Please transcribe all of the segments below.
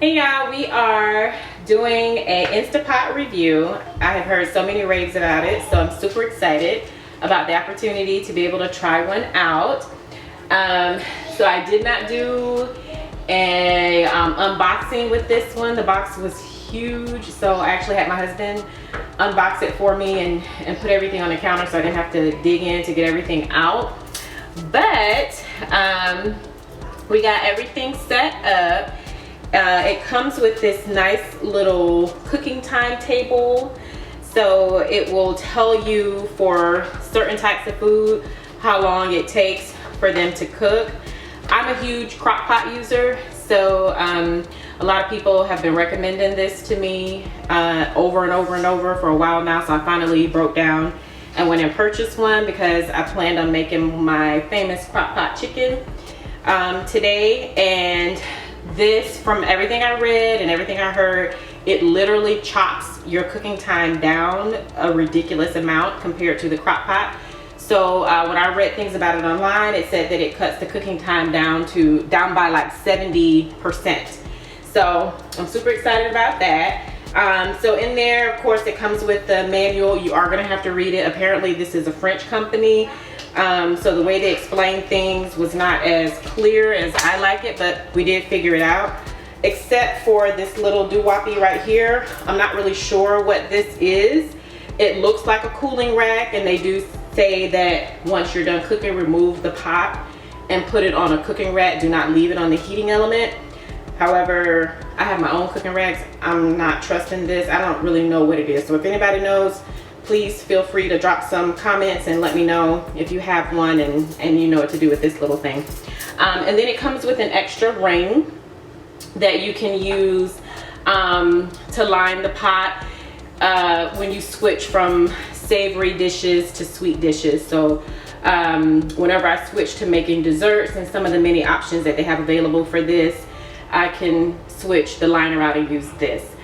Hey y'all, we are doing a Instapot review. I have heard so many raves about it, so I'm super excited about the opportunity to be able to try one out. So I did not do a unboxing with this one. The box was huge, so I actually had my husband unbox it for me and put everything on the counter so I didn't have to dig in to get everything out. But we got everything set up. It comes with this nice little cooking timetable, so it will tell you for certain types of food how long it takes for them to cook. I'm a huge crock pot user, so a lot of people have been recommending this to me over and over and over for a while now, so I finally broke down and went and purchased one because I planned on making my famous crock pot chicken today. And this, from everything I read and everything I heard, it literally chops your cooking time down a ridiculous amount compared to the crock pot. So when I read things about it online, it said that it cuts the cooking time down by like 70%. So I'm super excited about that. So in there, of course, it comes with the manual. You are going to have to read it. Apparently this is a French company. So the way they explain things was not as clear as I like it, but we did figure it out. Except for this little doo-woppy right here. I'm not really sure what this is. It looks like a cooling rack, and they do say that once you're done cooking, remove the pot and put it on a cooking rack. Do not leave it on the heating element. However, I have my own cooking racks. I'm not trusting this. I don't really know what it is. So if anybody knows, please feel free to drop some comments and let me know if you have one and you know what to do with this little thing. And then it comes with an extra ring that you can use to line the pot when you switch from savory dishes to sweet dishes. So whenever I switch to making desserts and some of the many options that they have available for this, I can switch the liner out and use this.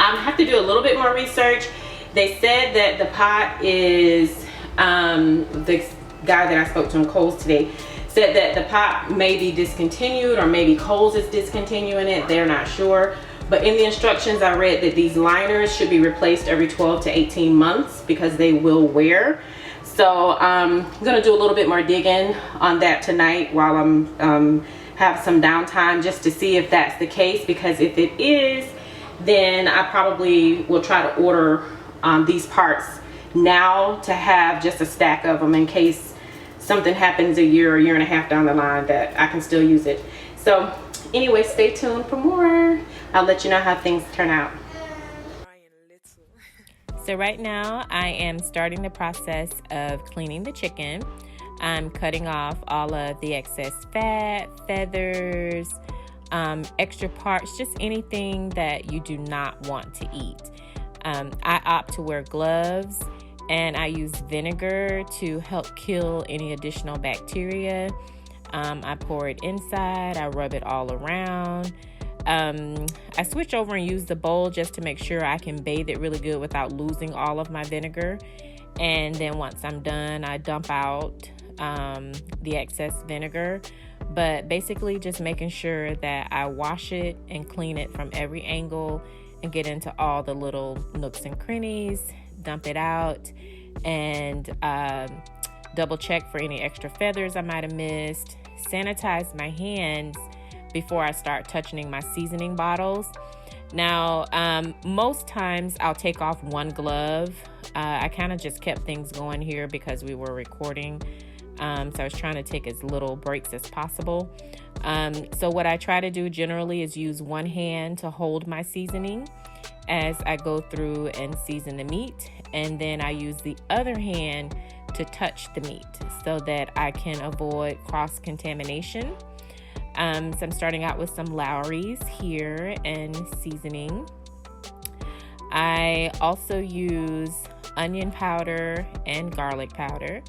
I have to do a little bit more research. They said that the pot is, the guy that I spoke to in Kohl's today said that the pot may be discontinued, or maybe Kohl's is discontinuing it. They're not sure. But in the instructions I read that these liners should be replaced every 12 to 18 months because they will wear. So I'm gonna do a little bit more digging on that tonight while I'm have some downtime, just to see if that's the case, because if it is, then I probably will try to order these parts now to have just a stack of them in case something happens a year and a half down the line, that I can still use it. So anyway, stay tuned for more. I'll let you know how things turn out. So right now I am starting the process of cleaning the chicken. I'm cutting off all of the excess fat, feathers, extra parts, just anything that you do not want to eat. I opt to wear gloves, and I use vinegar to help kill any additional bacteria. I pour it inside, I rub it all around. I switch over and use the bowl just to make sure I can bathe it really good without losing all of my vinegar. And then once I'm done, I dump out the excess vinegar, but basically just making sure that I wash it and clean it from every angle and get into all the little nooks and crannies, dump it out, and double check for any extra feathers I might have missed, sanitize my hands before I start touching my seasoning bottles. Now, most times I'll take off one glove. I kind of just kept things going here because we were recording. So I was trying to take as little breaks as possible. So what I try to do generally is use one hand to hold my seasoning as I go through and season the meat. And then I use the other hand to touch the meat so that I can avoid cross-contamination. So I'm starting out with some Lawry's here and seasoning. I also use onion powder and garlic powder.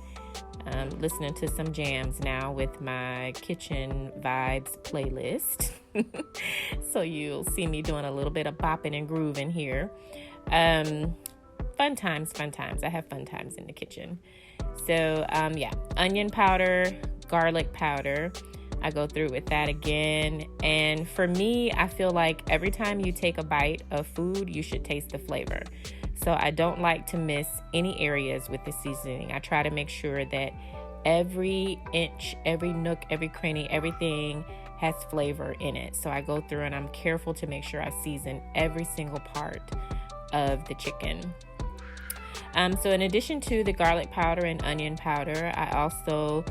Listening to some jams now with my kitchen vibes playlist. So you'll see me doing a little bit of bopping and grooving here. Fun times. I have fun times in the kitchen. So yeah, onion powder, garlic powder, I go through with that again. And for me, I feel like every time you take a bite of food, you should taste the flavor. So I don't like to miss any areas with the seasoning. I try to make sure that every inch, every nook, every cranny, everything has flavor in it. So I go through and I'm careful to make sure I season every single part of the chicken. So in addition to the garlic powder and onion powder, I also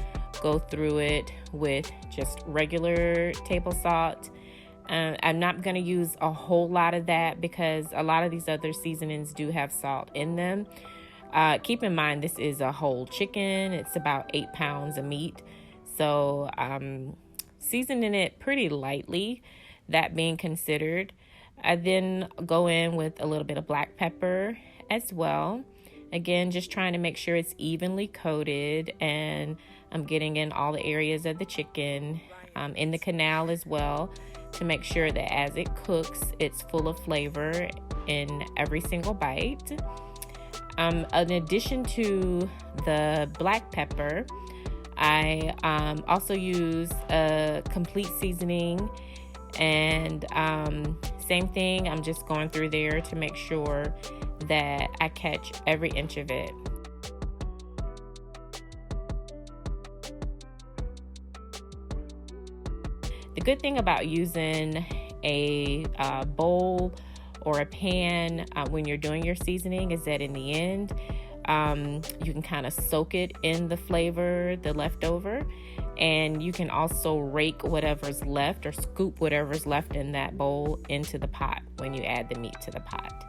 go through it with just regular table salt. I'm not going to use a whole lot of that because a lot of these other seasonings do have salt in them. Keep in mind, this is a whole chicken. It's about 8 pounds of meat. So seasoning it pretty lightly, that being considered. I then go in with a little bit of black pepper as well. Again, just trying to make sure it's evenly coated and I'm getting in all the areas of the chicken, in the canal as well, to make sure that as it cooks, it's full of flavor in every single bite. In addition to the black pepper, I also use a complete seasoning, and same thing, I'm just going through there to make sure that I catch every inch of it. The good thing about using a bowl or a pan when you're doing your seasoning is that in the end, you can kind of soak it in the flavor, the leftover, and you can also rake whatever's left or scoop whatever's left in that bowl into the pot when you add the meat to the pot.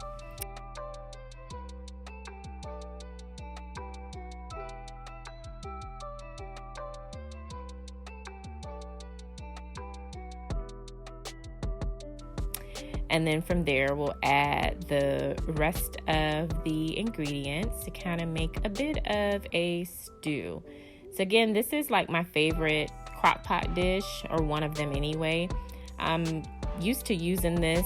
And then from there, we'll add the rest of the ingredients to kind of make a bit of a stew. So again, this is like my favorite crock pot dish, or one of them anyway. I'm used to using this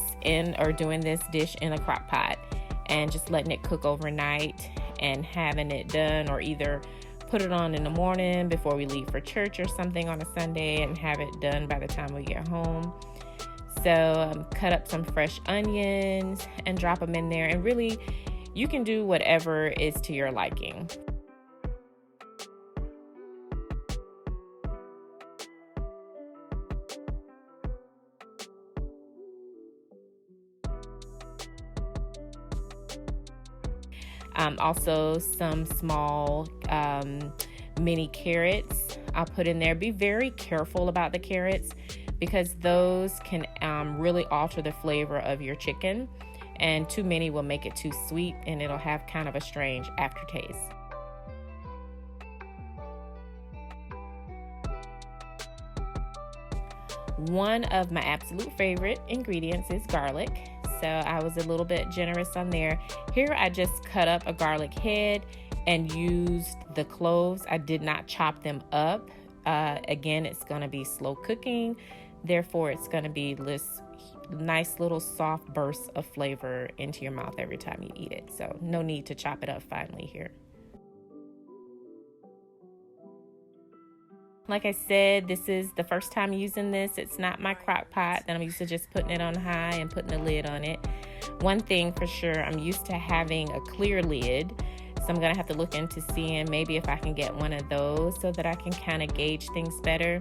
doing this dish in a crock pot and just letting it cook overnight and having it done, or either put it on in the morning before we leave for church or something on a Sunday and have it done by the time we get home. So cut up some fresh onions and drop them in there, and really you can do whatever is to your liking. Also some small mini carrots I'll put in there. Be very careful about the carrots because those can really alter the flavor of your chicken, and too many will make it too sweet and it'll have kind of a strange aftertaste. One of my absolute favorite ingredients is garlic, so I was a little bit generous on there. Here I just cut up a garlic head and used the cloves. I did not chop them up. Again, it's going to be slow cooking, therefore it's going to be this nice little soft bursts of flavor into your mouth every time you eat it. So no need to chop it up finely here. Like I said, this is the first time using this. It's not my crock pot that I'm used to just putting it on high and putting a lid on it. One thing for sure, I'm used to having a clear lid. So I'm gonna have to look into seeing maybe if I can get one of those so that I can kind of gauge things better.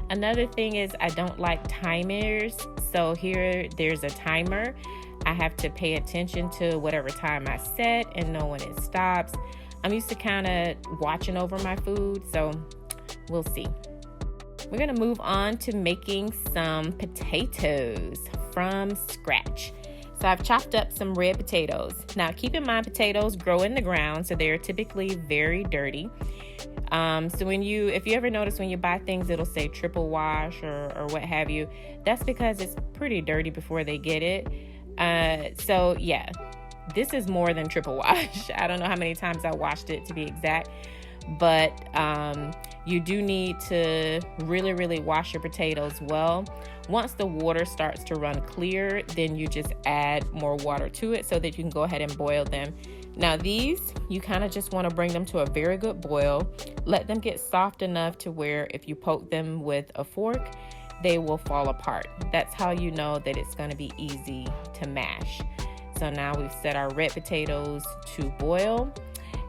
Another thing is I don't like timers. So here there's a timer. I have to pay attention to whatever time I set and know when it stops. I'm used to kind of watching over my food, so we'll see. We're gonna move on to making some potatoes from scratch. So I've chopped up some red potatoes. Now keep in mind, potatoes grow in the ground, so they're typically very dirty. So if you ever notice when you buy things, it'll say triple wash or what have you. That's because it's pretty dirty before they get it. So yeah, this is more than triple wash. I don't know how many times I washed it to be exact, but you do need to really, really wash your potatoes well. Once the water starts to run clear, then you just add more water to it so that you can go ahead and boil them. Now these, you kind of just want to bring them to a very good boil. Let them get soft enough to where if you poke them with a fork, they will fall apart. That's how you know that it's going to be easy to mash. So now we've set our red potatoes to boil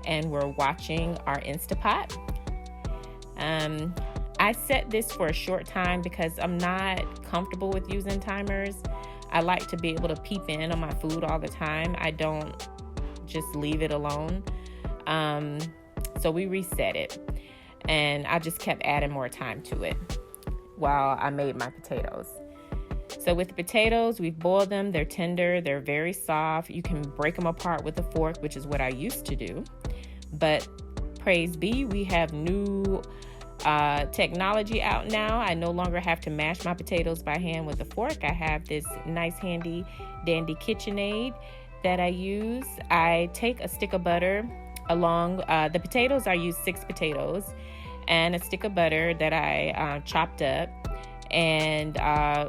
and we're watching our Instapot. I set this for a short time because I'm not comfortable with using timers. I like to be able to peep in on my food all the time. I don't just leave it alone. So we reset it and I just kept adding more time to it while I made my potatoes. So with the potatoes, we've boiled them. They're tender. They're very soft. You can break them apart with a fork, which is what I used to do. But praise be, we have new technology out now. I no longer have to mash my potatoes by hand with a fork. I have this nice handy dandy KitchenAid that I use. I take a stick of butter along the potatoes. I use 6 potatoes and a stick of butter that I chopped up and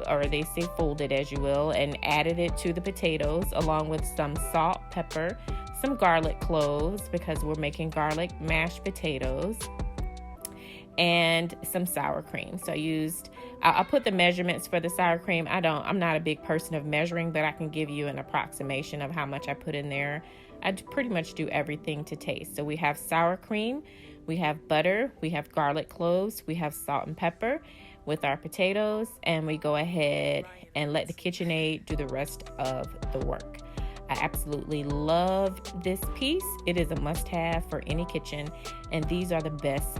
or they say folded as you will, and added it to the potatoes along with some salt, pepper, some garlic cloves because we're making garlic mashed potatoes, and some sour cream. So I'll put the measurements for the sour cream. I'm not a big person of measuring, but I can give you an approximation of how much I put in there. I pretty much do everything to taste. So we have sour cream, we have butter, we have garlic cloves, we have salt and pepper with our potatoes, and we go ahead and let the KitchenAid do the rest of the work. I absolutely love this piece. It is a must-have for any kitchen, and these are the best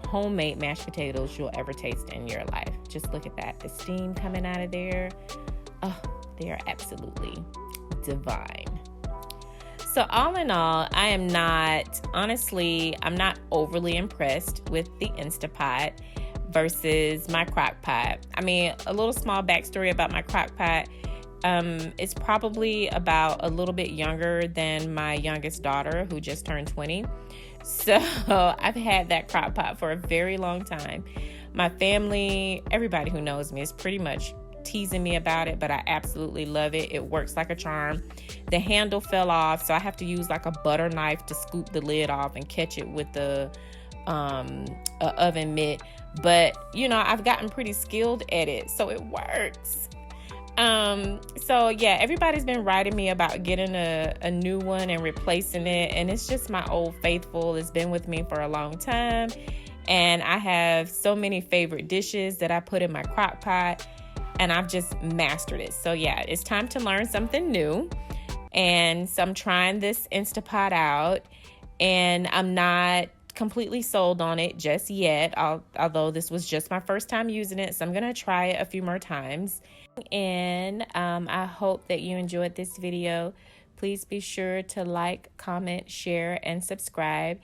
homemade mashed potatoes you'll ever taste in your life. Just look at that, the steam coming out of there. Oh, they are absolutely divine. So all in all, I'm not overly impressed with the Instapot versus my crock pot. I mean, a little small backstory about my crock pot. It's probably about a little bit younger than my youngest daughter who just turned 20. So I've had that crock pot for a very long time. My family, everybody who knows me is pretty much teasing me about it, but I absolutely love it. It works like a charm. The handle fell off, so I have to use like a butter knife to scoop the lid off and catch it with the oven mitt. But I've gotten pretty skilled at it, so it works. So yeah, everybody's been writing me about getting a new one and replacing it, and it's just my old faithful. It's been with me for a long time, and I have so many favorite dishes that I put in my crock pot, and I've just mastered it. So yeah, it's time to learn something new, and so I'm trying this Instapot out, and I'm not completely sold on it just yet, although this was just my first time using it, so I'm gonna try it a few more times. And I hope that you enjoyed this video. Please be sure to like, comment, share, and subscribe.